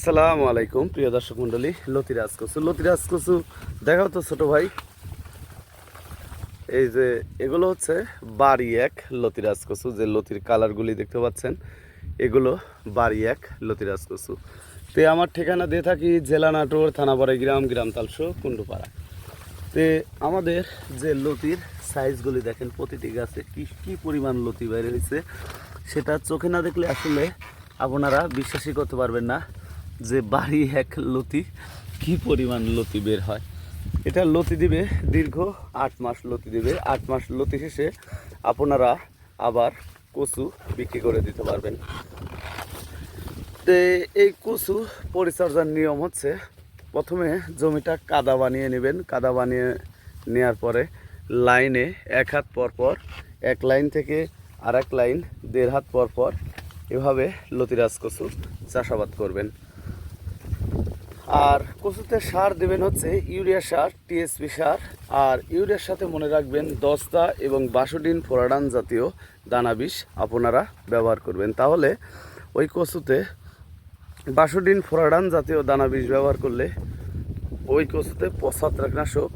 আসসালামু আলাইকুম প্রিয় দর্শক মন্ডলী। লতিরাজ কচু দেখাও তো ছোট ভাই। এই যে এগুলো হচ্ছে বাড়ি এক লতিরাজ কচু, যে লতির কালারগুলি দেখতে পাচ্ছেন, এগুলো বাড়ি এক লতিরাজ কচু। তো আমার ঠিকানা দিয়ে থাকি জেলা নাটোর, থানা বড়াইগ্রাম, গ্রাম তালসো, কুন্ডুপাড়া। তো আমাদের যে লতির সাইজগুলি দেখেন, প্রতিটি গাছে কি কি পরিমাণ লতি বাইরে হয়েছে, সেটা চোখে না দেখলে আসলে আপনারা বিশ্বাসই করতে পারবেন না যে বাড়ি এক লতি কি পরিমাণ লতি বের হয়। এটা লতি দিবে দীর্ঘ 8 মাস লতি দিবে। 8 মাস লতি শেষে আপনারা আবার কচু বিক্রি করে দিতে পারবেন। তো এই কচু পরিচর্যার নিয়ম হচ্ছে, প্রথমে জমিটা কাদা বানিয়ে নেবেন। কাদা বানিয়ে নেওয়ার পরে লাইনে 1 হাত পর পর, এক লাইন থেকে আর এক লাইন 1.5 হাত পর পর এভাবে লতিরাজ কচু চাষাবাদ করবেন। আর কচুতে সার দেবেন হচ্ছে ইউরিয়া সার, টিএসপি সার। আর ইউরিয়ার সাথে মনে রাখবেন দস্তা এবং বাসুডিন ফোরাডান জাতীয় দানা বিষ আপনারা ব্যবহার করবেন। তাহলে ওই কচুতে বাসুডিন ফোরাডান জাতীয় দানা বিষ ব্যবহার করলে ওই কচুতে ছত্রাকনাশক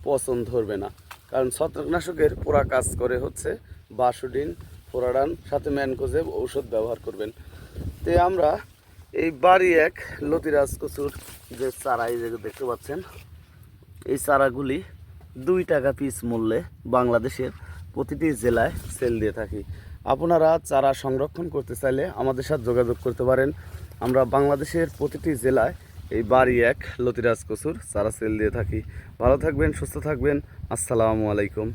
পচন ধরবে না। কারণ ছত্রাকনাশকের পুরা কাজ করে হচ্ছে বাসুডিন ফোরাডান, সাথে ম্যানকোজেব ঔষধ ব্যবহার করবেন। তো আমরা এই বাড়ি এক লতিরাজ কচুর যে চারা এই যে দেখতে পাচ্ছেন, এই চারাগুলি 2 টাকা পিস মূল্যে বাংলাদেশের প্রতিটি জেলায় সেল দিয়ে থাকি। আপনারা চারা সংরক্ষণ করতে চাইলে আমাদের সাথে যোগাযোগ করতে পারেন। আমরা বাংলাদেশের প্রতিটি জেলায় এই বাড়ি এক লতিরাজ কচুর চারা সেল দিয়ে থাকি। ভালো থাকবেন, সুস্থ থাকবেন। আসসালামু আলাইকুম।